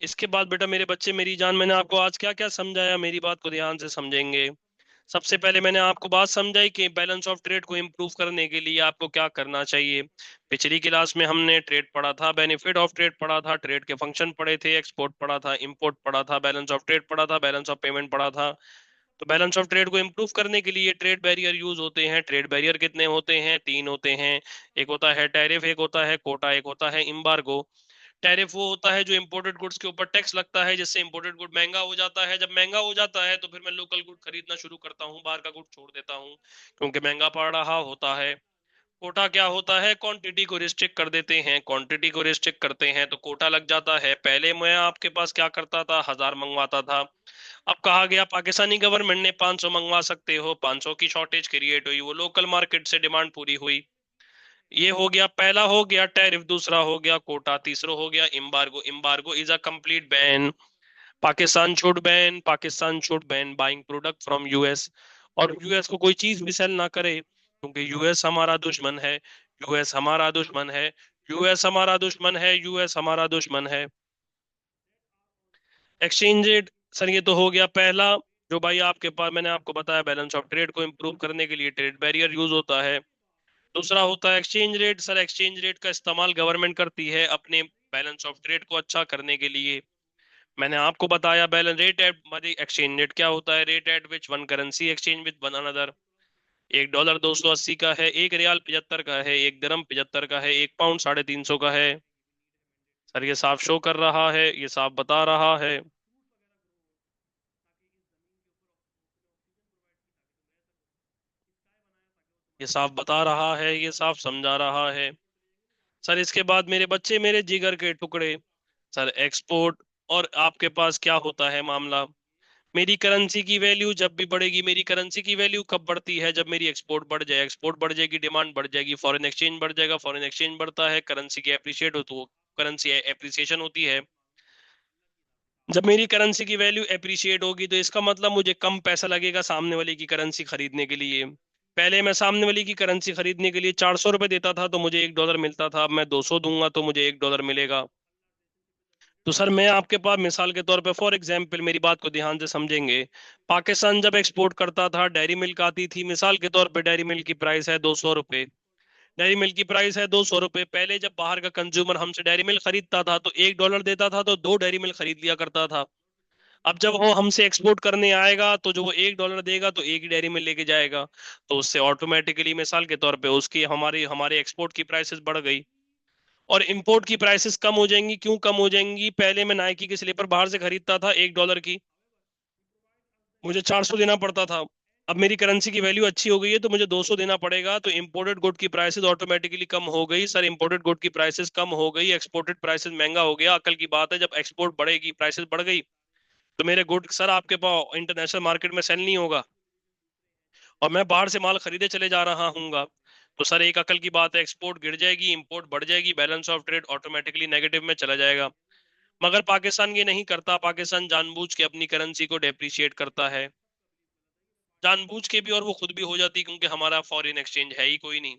इसके बाद बेटा मेरे बच्चे मेरी जान, मैंने आपको आज क्या क्या समझाया, मेरी बात को ध्यान से समझेंगे। सबसे पहले मैंने आपको बात समझाई कि बैलेंस ऑफ ट्रेड को इम्प्रूव करने के लिए आपको क्या करना चाहिए। पिछली क्लास में हमने ट्रेड पढ़ा था, बेनिफिट ऑफ ट्रेड पढ़ा था, ट्रेड के फंक्शन पढ़े थे, एक्सपोर्ट पढ़ा था, इंपोर्ट पढ़ा था, बैलेंस ऑफ ट्रेड पढ़ा था, बैलेंस ऑफ पेमेंट पढ़ा था। तो बैलेंस ऑफ ट्रेड को इम्प्रूव करने के लिए ट्रेड बैरियर यूज होते हैं। ट्रेड बैरियर कितने होते हैं? तीन होते हैं। एक होता है टैरिफ, एक होता है कोटा, एक होता है इम्बार्गो। टैरिफ वो होता है जो इंपोर्टेड गुड्स के ऊपर टैक्स लगता है, जिससे इंपोर्टेड गुड महंगा हो जाता है। जब महंगा हो जाता है तो फिर मैं लोकल गुड खरीदना शुरू करता हूँ, बाहर का गुड छोड़ देता हूँ क्योंकि महंगा पड़ रहा होता है। कोटा क्या होता है? क्वांटिटी को रिस्ट्रिक्ट कर देते हैं। क्वांटिटी को रिस्ट्रिक्ट करते हैं तो कोटा लग जाता है। पहले मैं आपके पास क्या करता था? 1000 मंगवाता था। अब कहा गया पाकिस्तानी गवर्नमेंट ने 500 मंगवा सकते हो। 500 की शॉर्टेज क्रिएट हुई, वो लोकल मार्केट से डिमांड पूरी हुई। ये हो गया, पहला हो गया टैरिफ, दूसरा हो गया कोटा, तीसरा हो गया embargo. Embargo is a complete ban. Pakistan should ban buying product from US. और यूएस को कोई चीज भी सेल ना करे, क्योंकि यूएस हमारा दुश्मन है। यूएस हमारा दुश्मन है। यूएस हमारा दुश्मन है। यूएस हमारा दुश्मन है। एक्सचेंज रेट, सर ये तो हो गया पहला, जो भाई आपके पास मैंने आपको बताया बैलेंस ऑफ ट्रेड को इंप्रूव करने के लिए ट्रेड बैरियर यूज होता है। दूसरा होता है exchange rate. Sir exchange rate का इस्तेमाल गवर्नमेंट करती है अपने बैलेंस ऑफ ट्रेड को अच्छा करने के लिए। मैंने आपको बताया balance rate at, exchange rate क्या होता है? Rate at which one currency exchange with one another. एक डॉलर 280 का है, एक रियाल 75 का है, एक दिरहम 75 का है, एक पाउंड 350 का है। सर ये साफ शो कर रहा है, ये साफ बता रहा है। ये साफ बता रहा है, ये साफ समझा रहा है। सर इसके बाद मेरे बच्चे मेरे जिगर के टुकड़े, सर एक्सपोर्ट और आपके पास क्या होता है मामला? मेरी करेंसी की वैल्यू जब भी बढ़ेगी, मेरी करेंसी की वैल्यू कब बढ़ती है? जब मेरी एक्सपोर्ट बढ़ जाए। एक्सपोर्ट बढ़ जाएगी, डिमांड बढ़ जाएगी, फॉरेन एक्सचेंज बढ़ जाएगा। फॉरेन एक्सचेंज बढ़ता है, करेंसी की एप्रिशिएट हो तो करेंसी एप्रिसिएशन होती है। जब मेरी करेंसी की वैल्यू एप्रिशिएट होगी तो इसका मतलब मुझे कम पैसा लगेगा सामने वाले की करेंसी खरीदने के लिए। पहले मैं सामने वाले की करेंसी खरीदने के लिए 400 रुपये देता था तो मुझे 1 डॉलर मिलता था। अब मैं 200 दूंगा तो मुझे 1 डॉलर मिलेगा। तो सर मैं आपके पास मिसाल के तौर पे फॉर एग्जांपल, मेरी बात को ध्यान से समझेंगे। पाकिस्तान जब एक्सपोर्ट करता था, डेयरी मिल्क आती थी, मिसाल के तौर पे डेयरी मिल्क की प्राइस है 200 रुपये। डेयरी मिल्क की प्राइस है 200 रुपये। पहले जब बाहर का कंज्यूमर हमसे डेयरी मिल्क खरीदता था तो 1 डॉलर देता था तो दो डेयरी मिल्क खरीद लिया करता था। अब जब वो हमसे एक्सपोर्ट करने आएगा तो जो वो 1 डॉलर देगा तो एक ही डेयरी मिल्क लेके जाएगा। तो उससे ऑटोमेटिकली मिसाल के तौर पे उसकी हमारी हमारे एक्सपोर्ट की प्राइसेस बढ़ गई और इंपोर्ट की प्राइसेस कम हो जाएंगी। क्यों कम हो जाएंगी? पहले मैं नाइकी की स्लीपर बाहर से खरीदता था 1 डॉलर की, मुझे 400 देना पड़ता था। अब मेरी करेंसी की वैल्यू अच्छी हो गई है तो मुझे 200 देना पड़ेगा, तो इंपोर्टेड गुड की प्राइसेस ऑटोमेटिकली कम हो गई। सर इंपोर्टेड गुड की प्राइसेस कम हो गई, एक्सपोर्टेड प्राइसेस महंगा हो गया। अकल की बात है, जब एक्सपोर्ट बढ़ेगी, प्राइसेस बढ़ गई, तो मेरे गुड सर आपके पास इंटरनेशनल मार्केट में सेल नहीं होगा और मैं बाहर से माल खरीदे चले जा रहा हूँगा। तो सर एक अकल की बात है, एक्सपोर्ट गिर जाएगी, इंपोर्ट बढ़ जाएगी, balance of trade automatically negative में चला जाएगा। मगर पाकिस्तान ये नहीं करता। पाकिस्तान जानबूझ के अपनी करेंसी को डेप्रिशिएट करता है, जानबूझ के भी, और वो खुद भी हो जाती है, क्योंकि हमारा फॉरेन एक्सचेंज है ही कोई नहीं।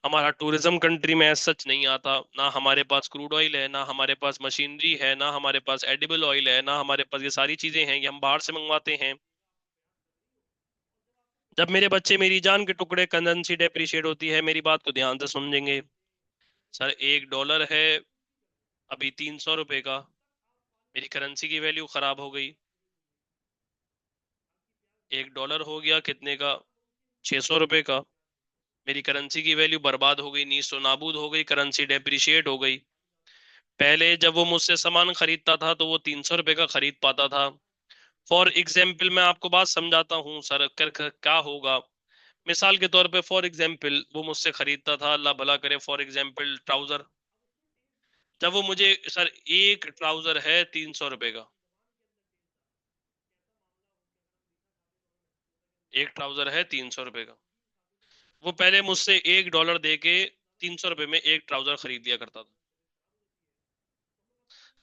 हमारा टूरिज्म कंट्री में ऐसा सच नहीं आता। ना हमारे पास क्रूड ऑयल है, ना हमारे पास मशीनरी है, ना हमारे पास एडिबल ऑयल है, ना हमारे पास ये सारी चीजें हैं, ये हम बाहर से मंगवाते हैं। जब मेरे बच्चे मेरी जान के टुकड़े, करेंसी डेप्रिशिएट होती है, मेरी बात को ध्यान से समझेंगे। सर 1 डॉलर है अभी 300 रुपए का, मेरी करेंसी की वैल्यू खराब हो गई। 1 डॉलर हो गया कितने का? 600 रुपए का। मेरी करेंसी की वैल्यू बर्बाद हो गई, नीस्तो नाबूद हो गई, करेंसी डेप्रिशिएट हो गई। पहले जब वो मुझसे सामान खरीदता था तो वो 300 रुपए का खरीद पाता था। फॉर एग्जाम्पल मैं आपको बात समझाता हूँ सर, क्या होगा। मिसाल के तौर पे फॉर एग्जाम्पल वो मुझसे खरीदता था, अल्लाह भला करे, फॉर एग्जाम्पल ट्राउजर। जब वो मुझे, सर एक ट्राउजर है 300 रुपए का, एक ट्राउजर है 300 रुपए का। वो पहले मुझसे 1 डॉलर दे के 300 रुपए में एक ट्राउजर खरीद लिया करता था।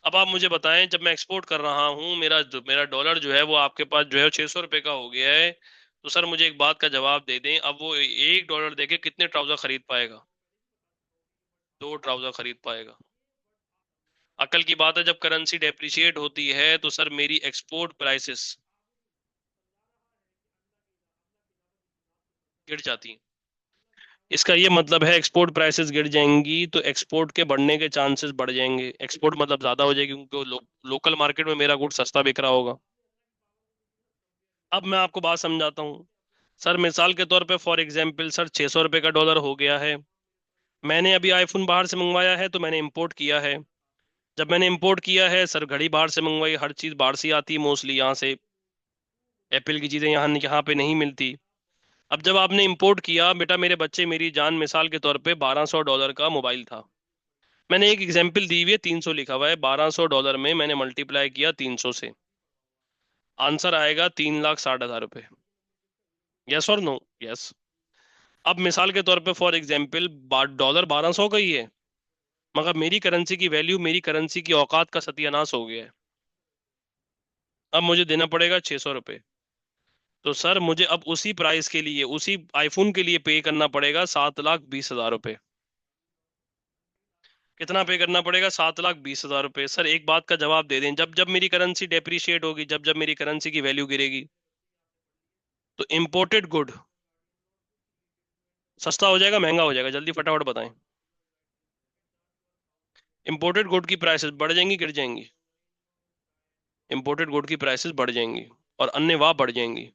अब आप मुझे बताएं, जब मैं एक्सपोर्ट कर रहा हूँ, मेरा डॉलर जो है वो आपके पास जो है 600 रुपए का हो गया है। तो सर मुझे एक बात का जवाब दे दें, अब वो 1 डॉलर देके कितने ट्राउजर खरीद पाएगा? 2 ट्राउजर खरीद पाएगा। अकल की बात है, जब करेंसी डेप्रिशिएट होती है तो सर मेरी एक्सपोर्ट प्राइसेस गिर जाती हैं। इसका ये मतलब है एक्सपोर्ट प्राइसेस गिर जाएंगी तो एक्सपोर्ट के बढ़ने के चांसेस बढ़ जाएंगे, एक्सपोर्ट मतलब ज्यादा हो जाएगी क्योंकि लोकल मार्केट में मेरा गुड सस्ता बिक रहा होगा। अब मैं आपको बात समझाता हूँ। सर मिसाल के तौर पे फॉर एग्जांपल सर 600 रुपये का डॉलर हो गया है। मैंने अभी आईफोन बाहर से मंगवाया है तो मैंने इंपोर्ट किया है। जब मैंने इंपोर्ट किया है सर, घड़ी बाहर से मंगवाई, हर चीज बाहर से आती है मोस्टली यहाँ से। एप्पल की चीजें यहाँ यहाँ पे नहीं मिलती। अब जब आपने इंपोर्ट किया बेटा, मेरे बच्चे मेरी जान, मिसाल के तौर पे $1200 का मोबाइल था। मैंने एक एग्जाम्पल दी हुई है, 300 लिखा हुआ है, $1200 में मैंने मल्टीप्लाई किया 300 से, आंसर आएगा 3,60,000 रुपये। यस और नो? यस। अब मिसाल के तौर पे फॉर एग्जाम्पल डॉलर 1200 का ही है, मगर मेरी करेंसी की वैल्यू, मेरी करेंसी की औकात का सत्यानाश हो गया है। अब मुझे देना पड़ेगा 600 रुपये। तो सर मुझे अब उसी प्राइस के लिए, उसी आईफोन के लिए पे करना पड़ेगा 7,20,000 रुपये। कितना पे करना पड़ेगा? 7,20,000 रुपये। सर एक बात का जवाब दे दें, जब जब मेरी करेंसी डेप्रिशिएट होगी, जब जब मेरी करेंसी की वैल्यू गिरेगी, तो इम्पोर्टेड गुड सस्ता हो जाएगा महंगा हो जाएगा? जल्दी फटाफट बताएं। इम्पोर्टेड गुड की प्राइसेस बढ़ जाएंगी गिर जाएंगी? इम्पोर्टेड गुड की प्राइसेस बढ़ जाएंगी और अन्य वाह बढ़ जाएंगी।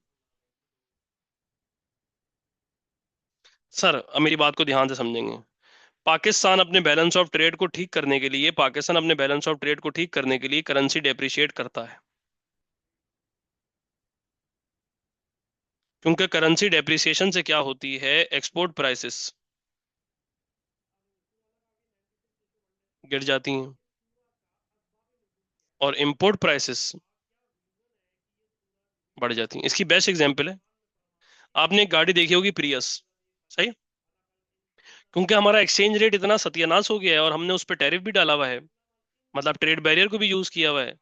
सर अब मेरी बात को ध्यान से समझेंगे। पाकिस्तान अपने बैलेंस ऑफ ट्रेड को ठीक करने के लिए करेंसी डेप्रिशिएट करता है, क्योंकि करेंसी डेप्रिसिएशन से क्या होती है, एक्सपोर्ट प्राइसेस गिर जाती हैं और इंपोर्ट प्राइसेस बढ़ जाती हैं। इसकी बेस्ट एग्जांपल है, आपने एक गाड़ी देखी होगी प्रियस, सही? क्योंकि हमारा एक्सचेंज रेट इतना सत्यानाश हो गया है और हमने उस पर टैरिफ भी डाला हुआ है, मतलब ट्रेड बैरियर को भी यूज किया हुआ है।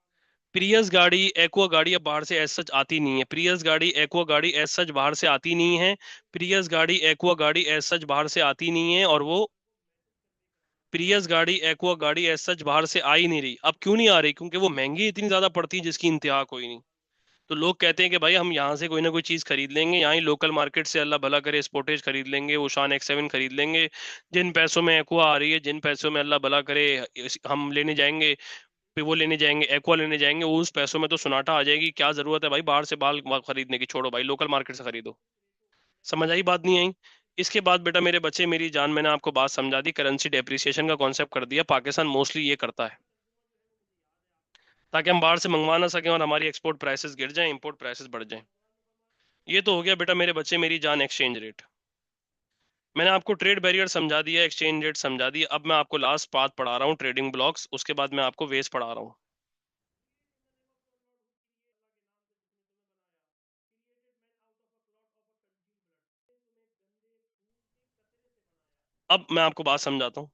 प्रियस गाड़ी, एक्वा गाड़ी अब बाहर से एज सच आती नहीं है। प्रियस गाड़ी, एक्वा गाड़ी एज सच बाहर से आती नहीं है। प्रियस गाड़ी, एक्वा गाड़ी एज सच बाहर से आती नहीं है, और वो प्रियस गाड़ी, एक्वा गाड़ी एज सच बाहर से आ ही नहीं रही। अब क्यों नहीं आ रही? क्योंकि वो महंगी इतनी ज्यादा पड़ती है जिसकी इंतहा कोई नहीं। तो लोग कहते हैं कि भाई हम यहाँ से कोई ना कोई चीज खरीद लेंगे, यहाँ ही लोकल मार्केट से अल्लाह भला करे स्पोर्टेज खरीद लेंगे, ओशान X7 खरीद लेंगे। जिन पैसों में एक्वा आ रही है, जिन पैसों में अल्लाह भला करे हम लेने जाएंगे, फिर वो लेने जाएंगे, एक्वा लेने जाएंगे, उस पैसों में तो सुनाटा आ जाएगी। क्या जरूरत है भाई बाहर से बाल खरीदने की? छोड़ो भाई, लोकल मार्केट से खरीदो। समझ आई बात नहीं आई? इसके बाद बेटा मेरे बच्चे मेरी जान, मैंने आपको बात समझा दी, करेंसी डेप्रिसिएशन का कॉन्सेप्ट कर दिया। पाकिस्तान मोस्टली ये करता है ताकि हम बाहर से मंगवा ना सकें और हमारी एक्सपोर्ट प्राइसेस गिर जाएं, इंपोर्ट प्राइसेस बढ़ जाएं। ये तो हो गया बेटा मेरे बच्चे मेरी जान एक्सचेंज रेट। मैंने आपको ट्रेड बैरियर समझा दिया, एक्सचेंज रेट समझा दिया। अब मैं आपको लास्ट बात पढ़ा रहा हूँ, ट्रेडिंग ब्लॉक्स, उसके बाद मैं आपको वेज पढ़ा रहा हूँ। अब मैं आपको बात समझाता हूँ।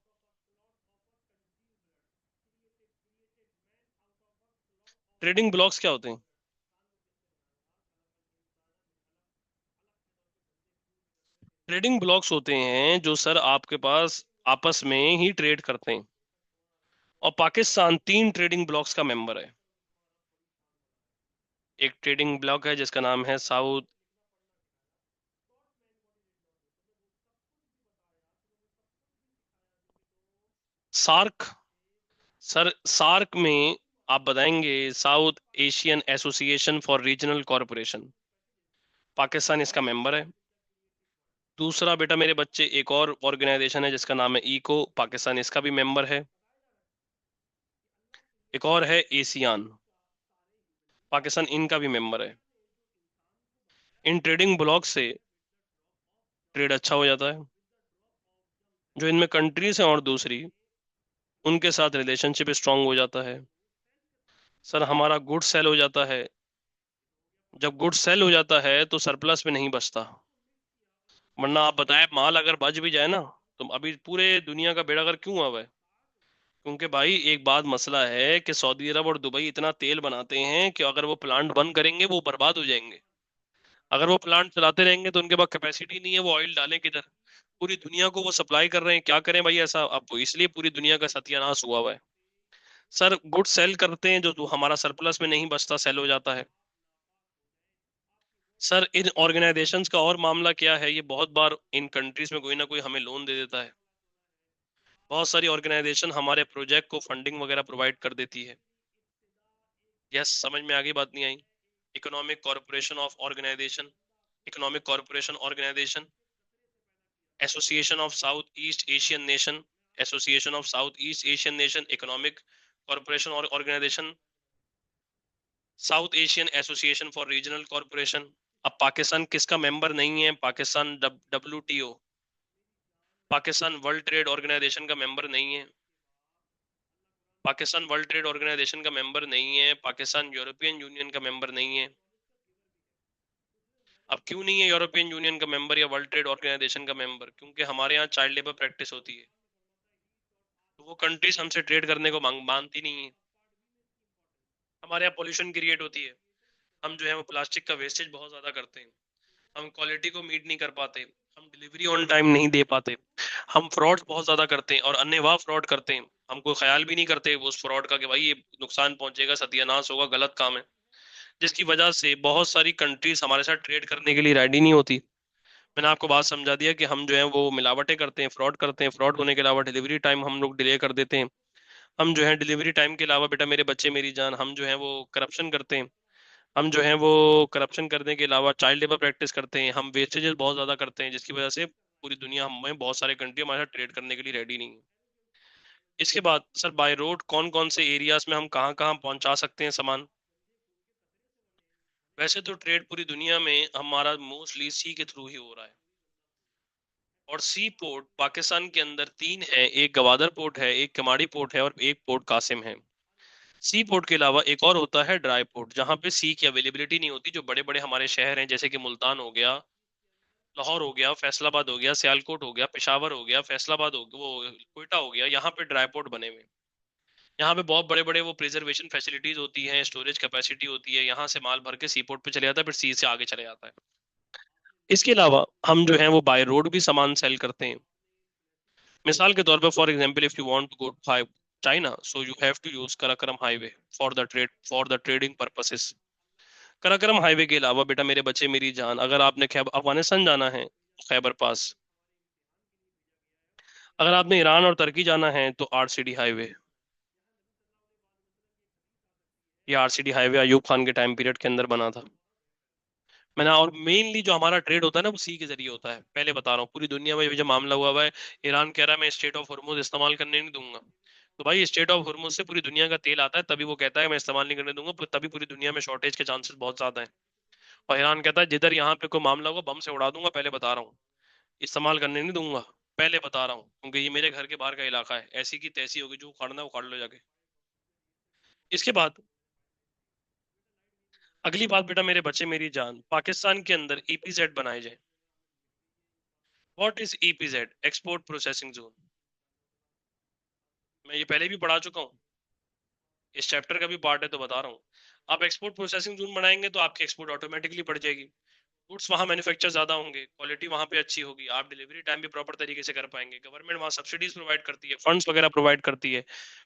ट्रेडिंग ब्लॉक्स क्या होते हैं? ट्रेडिंग ब्लॉक्स होते हैं जो सर आपके पास आपस में ही ट्रेड करते हैं, और पाकिस्तान 3 ट्रेडिंग ब्लॉक्स का मेंबर है। एक ट्रेडिंग ब्लॉक है जिसका नाम है साउथ सार्क। सर सार्क में आप बताएंगे south Asian association for regional corporation, Pakistan इसका मेंबर है। दूसरा बेटा मेरे बच्चे एक और ऑर्गेनाइजेशन है जिसका नाम है इको, पाकिस्तान इसका भी मेंबर है। एक और है एशियान, पाकिस्तान इनका भी मेंबर है। इन ट्रेडिंग ब्लॉक से ट्रेड अच्छा हो जाता है। जो इनमें कंट्रीज हैं और दूसरी, उनके साथ रिलेशनशिप स्ट्रांग हो जाता है। सर हमारा गुड सेल हो जाता है। जब गुड सेल हो जाता है तो सरप्लस में नहीं बचता। वरना आप बताएं, माल अगर बच भी जाए ना, तो अभी पूरे दुनिया का बेड़ा गर्क क्यों हुआ हुआ है? क्योंकि भाई एक बात मसला है कि सऊदी अरब और दुबई इतना तेल बनाते हैं कि अगर वो प्लांट बंद करेंगे वो बर्बाद हो जाएंगे। अगर वो प्लांट चलाते रहेंगे तो उनके पास कैपेसिटी नहीं है, वो ऑयल डालें किधर? पूरी दुनिया को वो सप्लाई कर रहे हैं, क्या करें भाई ऐसा? अब इसलिए पूरी दुनिया का सत्यानाश हुआ हुआ है। सर गुड सेल करते हैं, जो हमारा सरप्लस में नहीं बचता सेल हो जाता है। सर इन ऑर्गेनाइजेशंस का और मामला क्या है, ये बहुत बार इन कंट्रीज में कोई ना कोई हमें लोन दे देता है। बहुत सारी ऑर्गेनाइजेशन हमारे प्रोजेक्ट को फंडिंग वगैरह प्रोवाइड कर देती है। यस, समझ में आगे बात नहीं आई? Economic corporation of organisation, economic corporation organisation, association of south east Asian nation, association of south east Asian nation, economic corporation और organisation, south Asian association for regional corporation. अब पाकिस्तान किसका मेंबर नहीं है? Pakistan WTO, Pakistan world trade organisation का member नहीं है, Pakistan world trade organisation का member नहीं है, पाकिस्तान यूरोपियन यूनियन का मेंबर नहीं है। अब क्यों नहीं है यूरोपियन यूनियन का मेंबर या वर्ल्ड ट्रेड ऑर्गेनाइजेशन का मेंबर? क्योंकि हमारे यहाँ चाइल्ड लेबर प्रैक्टिस होती है, तो वो कंट्रीज हमसे ट्रेड करने को मानती नहीं है। हमारे यहाँ पोल्यूशन क्रिएट होती है, हम जो है वो प्लास्टिक का वेस्टेज बहुत ज्यादा करते हैं, हम क्वालिटी को मीट नहीं कर पाते, हम डिलीवरी ऑन टाइम नहीं दे पाते, हम फ्रॉड बहुत ज्यादा करते हैं और अन्यवाह फ्रॉड करते हैं। हम कोई ख्याल भी नहीं करते उस फ्रॉड का कि भाई ये नुकसान पहुंचेगा, सत्यानाश होगा, गलत काम है, जिसकी वजह से बहुत सारी कंट्रीज हमारे साथ ट्रेड करने के लिए रेडी नहीं होती। मैंने आपको बात समझा दिया कि हम जो है वो मिलावटें करते हैं, फ्रॉड करते हैं, फ्रॉड होने के अलावा डिलीवरी टाइम हम लोग डिले कर देते हैं। हम जो है डिलीवरी टाइम के अलावा, बेटा मेरे बच्चे मेरी जान, हम जो है वो करप्शन करते हैं। हम जो है वो करप्शन करने के अलावा चाइल्ड लेबर प्रैक्टिस करते हैं, हम वेस्टेजेस बहुत ज्यादा करते हैं, जिसकी वजह से पूरी दुनिया हमें, बहुत सारे कंट्री हमारे साथ ट्रेड करने के लिए रेडी नहीं है। इसके बाद सर बाय रोड कौन कौन से एरियाज में हम कहाँ कहाँ पहुंचा सकते हैं सामान? वैसे तो ट्रेड पूरी दुनिया में हमारा मोस्टली सी के थ्रू ही हो रहा है, और सी पोर्ट पाकिस्तान के अंदर तीन है, एक गवादर पोर्ट है, एक कमाड़ी पोर्ट है और एक पोर्ट कासिम है। सी पोर्ट के अलावा एक और होता है ड्राई पोर्ट, जहां पे सी की अवेलेबिलिटी नहीं होती। जो बड़े बड़े हमारे शहर हैं जैसे कि मुल्तान हो गया, लाहौर हो गया, फैसलाबाद हो गया, सियालकोट हो गया, पेशावर हो गया, फैसलाबाद हो गया, वो कोयटा हो गया, यहाँ पे ड्राई पोर्ट बने हुए हैं। यहाँ पे बहुत बड़े बड़े वो प्रिजर्वेशन फैसिलिटीज होती हैं, स्टोरेज कैपेसिटी होती है, यहाँ से माल भर के सी पोर्ट पे चले जाता है, फिर सी से आगे चले जाता है। इसके अलावा हम जो है वो बाय रोड भी सामान सेल करते हैं। मिसाल के तौर पर, for example, if you want to go to China, so you have to use Karakoram highway for the trading purposes. Karakoram highway के अलावा, बेटा मेरे बच्चे मेरी जान, अगर आपने खैबर अफगानिस्तान जाना है, खैबर पास, अगर आपने ईरान और तुर्की जाना है तो RCD हाईवे। ये RCD हाईवे अयूब खान के टाइम पीरियड के अंदर बना था। मैंने, और मेनली जो हमारा ट्रेड होता है ना वो सी के जरिए होता है, पहले बता रहा हूँ। पूरी दुनिया में जो मामला हुआ है, ईरान कह रहा है मैं स्टेट ऑफ हॉर्मुज इस्तेमाल करने नहीं दूंगा। तो भाई स्टेट ऑफ हॉर्मुज से पूरी दुनिया का तेल आता है, तभी वो कहता है मैं इस्तेमाल नहीं करने दूंगा, तभी पूरी दुनिया में शॉर्टेज के चांसेस बहुत ज्यादा है। और ईरान कहता है जिधर यहाँ पे कोई मामला होगा बम से उड़ा दूंगा, पहले बता रहा हूँ, इस्तेमाल करने नहीं दूंगा, पहले बता रहा हूँ, क्योंकि ये मेरे घर के बाहर का इलाका है, ऐसी की तैसी होगी, जो उखाड़ना है उखाड़ लो जाके। इसके बाद अगली बात, बेटा मेरे बच्चे मेरी जान, पाकिस्तान के अंदर EPZ बनाए जाए। What is EPZ? Export processing zone. मैं ये पहले भी पढ़ा चुका हूँ, इस चैप्टर का भी पार्ट है, तो बता रहा हूँ। आप एक्सपोर्ट प्रोसेसिंग जोन बनाएंगे तो आपकी एक्सपोर्ट ऑटोमेटिकली बढ़ जाएगी, गुड्स वहां मैन्युफैक्चर ज्यादा होंगे, क्वालिटी वहां पे अच्छी होगी, आप डिलीवरी टाइम भी प्रॉपर तरीके से कर पाएंगे, गवर्नमेंट वहां सब्सिडीज प्रोवाइड करती है, फंड्स वगैरह प्रोवाइड करती है।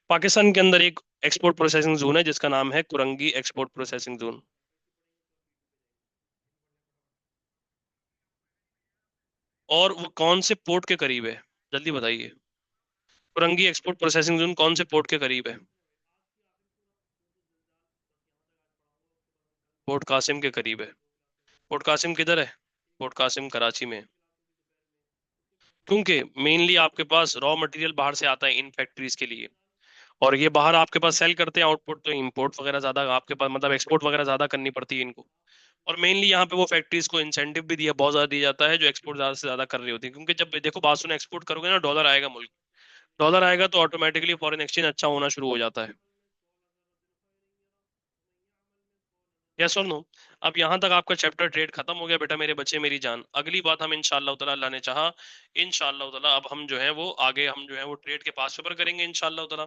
पाकिस्तान के अंदर एक एक्सपोर्ट प्रोसेसिंग जोन है जिसका नाम है कुरंगी एक्सपोर्ट प्रोसेसिंग जोन। और वो कौन से पोर्ट के करीब है, जल्दी बताइए? कुरंगी एक्सपोर्ट प्रोसेसिंग जोन कौन से पोर्ट के करीब है? पोर्ट कासिम के करीब है। पोर्ट कासिम किधर है? पोर्ट कासिम कराची में है। क्योंकि मेनली आपके पास रॉ मटेरियल बाहर से आता है इन फैक्ट्रीज के लिए, और ये बाहर आपके पास सेल करते हैं आउटपुट, तो इंपोर्ट वगैरह ज्यादा आपके पास, मतलब एक्सपोर्ट वगैरह ज्यादा करनी पड़ती है इनको। और मेनली यहाँ पे वो फैक्ट्रीज को इंसेंटिव भी दिया, बहुत ज्यादा दिया जाता है, जो एक्सपोर्ट ज्यादा से ज्यादा कर रही होती है, क्योंकि जब देखो बात सुनो, एक्सपोर्ट करोगे ना, डॉलर आएगा मुल्क, डॉलर आएगा तो ऑटोमेटिकली फॉरेन एक्सचेंज अच्छा होना शुरू हो जाता है। यस और नो? अब यहाँ तक आपका चैप्टर ट्रेड खत्म हो गया, बेटा मेरे बच्चे मेरी जान। अगली बात हम इंशाअल्लाह ताला, अल्लाह ने चाहा, इंशाअल्लाह ताला अब हम जो है वो आगे, हम जो है वो ट्रेड के पास पेपर करेंगे इंशाअल्लाह ताला।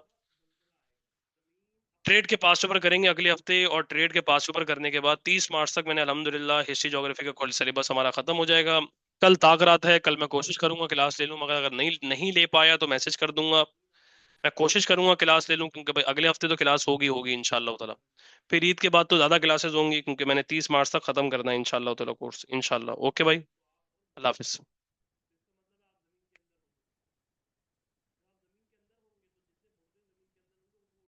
ट्रेड के पास पेपर करेंगे अगले हफ्ते, और ट्रेड के पास पेपर करने के बाद 30 मार्च तक मैंने अल्हम्दुलिल्लाह हिस्ट्री ज्योग्राफी का कॉल सिलेबस हमारा खत्म हो जाएगा। कल ताक रात है, कल मैं कोशिश करूंगा क्लास ले लूँ, मगर अगर नहीं नहीं ले पाया तो मैसेज कर दूंगा। मैं कोशिश करूंगा क्लास ले लूं, क्योंकि भाई अगले हफ्ते तो क्लास होगी होगी इंशाल्लाह ताला। फिर ईद के बाद तो ज्यादा क्लासेस होंगी, क्योंकि मैंने 30 मार्च तक खत्म करना है इंशाल्लाह ताला कोर्स। इंशाल्लाह। ओके भाई, अल्लाह हाफिज।